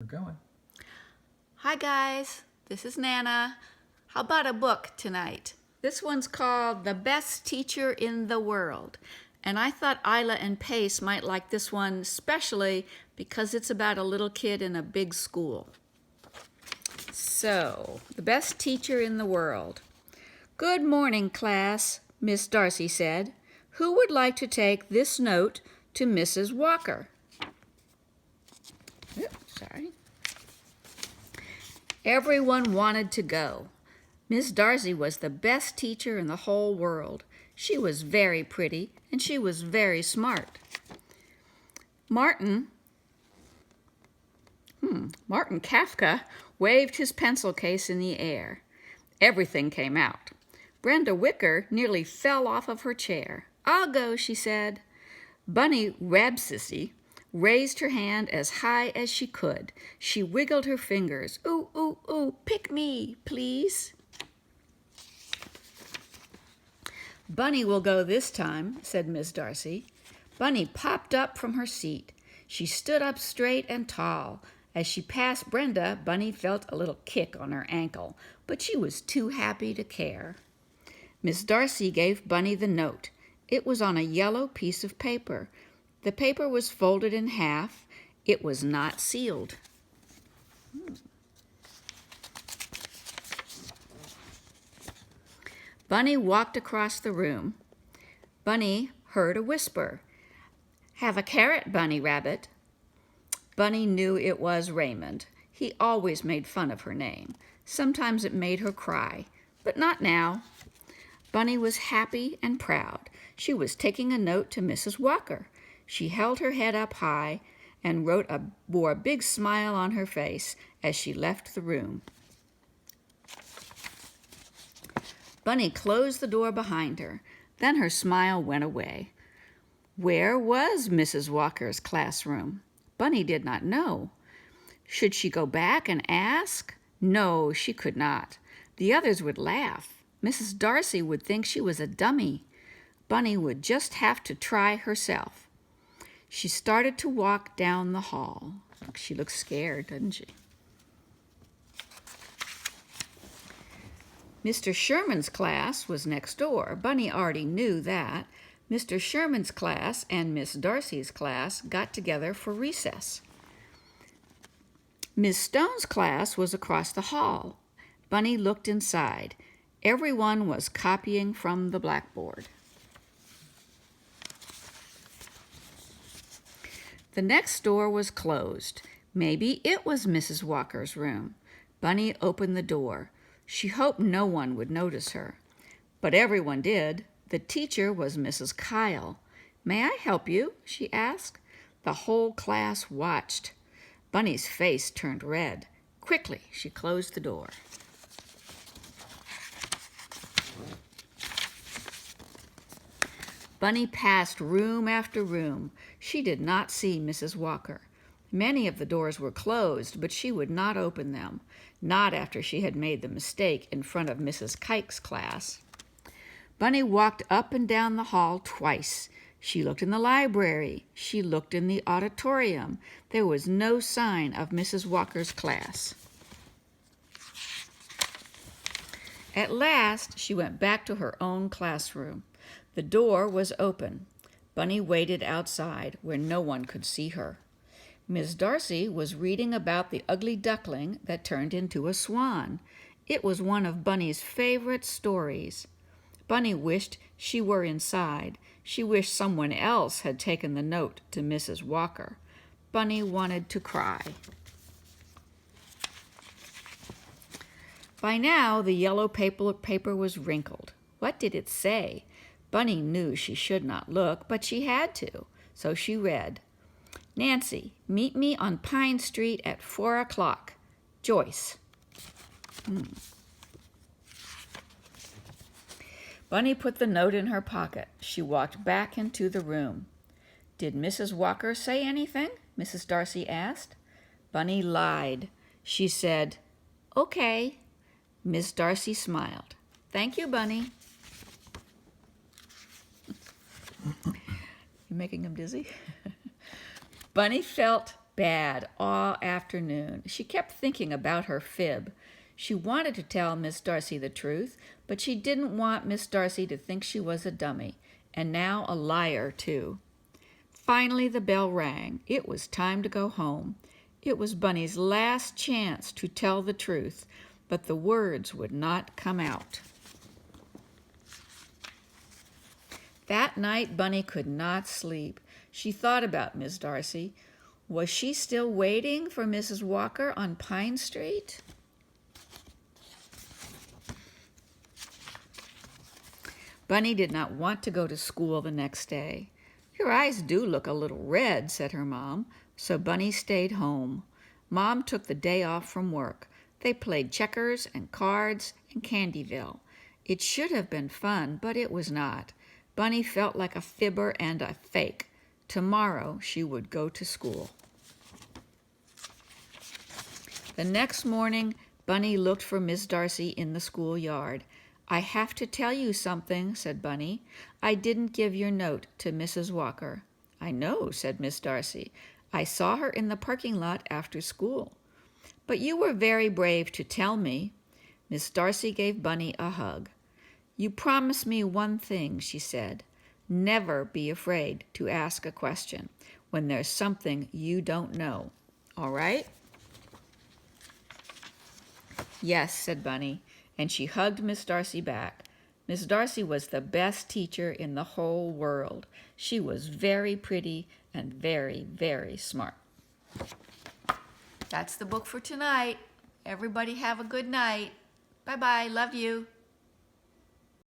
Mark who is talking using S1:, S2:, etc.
S1: We're going.
S2: Hi guys, this is Nana. How about a book tonight? This one's called The Best Teacher in the World. And I thought Isla and Pace might like this one especially because it's about a little kid in a big school. So, The Best Teacher in the World. Good morning, class, Miss Darcy said. Who would like to take this note to Mrs. Walker? Sorry. Everyone wanted to go. Miss Darcy was the best teacher in the whole world. She was very pretty, and she was very smart. Martin Kafka waved his pencil case in the air. Everything came out. Brenda Wicker nearly fell off of her chair. I'll go, she said. Bunny Rabsissy raised her hand as high as she could. She wiggled her fingers. Ooh, ooh, ooh, pick me, please. Bunny will go this time, said Miss Darcy. Bunny popped up from her seat. She stood up straight and tall. As she passed Brenda, Bunny felt a little kick on her ankle, but she was too happy to care. Miss Darcy gave Bunny the note. It was on a yellow piece of paper. The paper was folded in half. It was not sealed. Bunny walked across the room. Bunny heard a whisper. Have a carrot, Bunny Rabbit. Bunny knew it was Raymond. He always made fun of her name. Sometimes it made her cry, but not now. Bunny was happy and proud. She was taking a note to Mrs. Walker. She held her head up high and wore a big smile on her face as she left the room. Bunny closed the door behind her. Then her smile went away. Where was Mrs. Walker's classroom? Bunny did not know. Should she go back and ask? No, she could not. The others would laugh. Mrs. Darcy would think she was a dummy. Bunny would just have to try herself. She started to walk down the hall. She looked scared, didn't she? Mr. Sherman's class was next door. Bunny already knew that. Mr. Sherman's class and Miss Darcy's class got together for recess. Miss Stone's class was across the hall. Bunny looked inside. Everyone was copying from the blackboard. The next door was closed. Maybe it was Mrs. Walker's room. Bunny opened the door. She hoped no one would notice her. But everyone did. The teacher was Mrs. Kyle. May I help you? She asked. The whole class watched. Bunny's face turned red. Quickly, she closed the door. Bunny passed room after room. She did not see Mrs. Walker. Many of the doors were closed, but she would not open them, not after she had made the mistake in front of Mrs. Kike's class. Bunny walked up and down the hall twice. She looked in the library. She looked in the auditorium. There was no sign of Mrs. Walker's class. At last, she went back to her own classroom. The door was open. Bunny waited outside where no one could see her. Miss Darcy was reading about the ugly duckling that turned into a swan. It was one of Bunny's favorite stories. Bunny wished she were inside. She wished someone else had taken the note to Mrs. Walker. Bunny wanted to cry. By now, the yellow paper was wrinkled. What did it say? Bunny knew she should not look, but she had to, so she read, Nancy, meet me on Pine Street at 4 o'clock. Joyce. Bunny put the note in her pocket. She walked back into the room. Did Mrs. Walker say anything? Mrs. Darcy asked. Bunny lied. She said, okay. Miss Darcy smiled. Thank you, Bunny. You making him dizzy? Bunny felt bad all afternoon. She kept thinking about her fib. She wanted to tell Miss Darcy the truth, but she didn't want Miss Darcy to think she was a dummy, and now a liar, too. Finally, the bell rang. It was time to go home. It was Bunny's last chance to tell the truth, but the words would not come out. That night, Bunny could not sleep. She thought about Miss Darcy. Was she still waiting for Mrs. Walker on Pine Street? Bunny did not want to go to school the next day. "Your eyes do look a little red," said her mom, so Bunny stayed home. Mom took the day off from work. They played checkers and cards and Candyville. It should have been fun, but it was not. Bunny felt like a fibber and a fake. Tomorrow she would go to school. The next morning, Bunny looked for Miss Darcy in the schoolyard. "I have to tell you something," said Bunny. "I didn't give your note to Mrs. Walker." "I know," said Miss Darcy. "I saw her in the parking lot after school." "But you were very brave to tell me." Miss Darcy gave Bunny a hug. "You promise me one thing," she said. "Never be afraid to ask a question when there's something you don't know. All right?" "Yes," said Bunny, and she hugged Miss Darcy back. Miss Darcy was the best teacher in the whole world. She was very pretty and very, very smart. That's the book for tonight. Everybody have a good night. Bye-bye. Love you.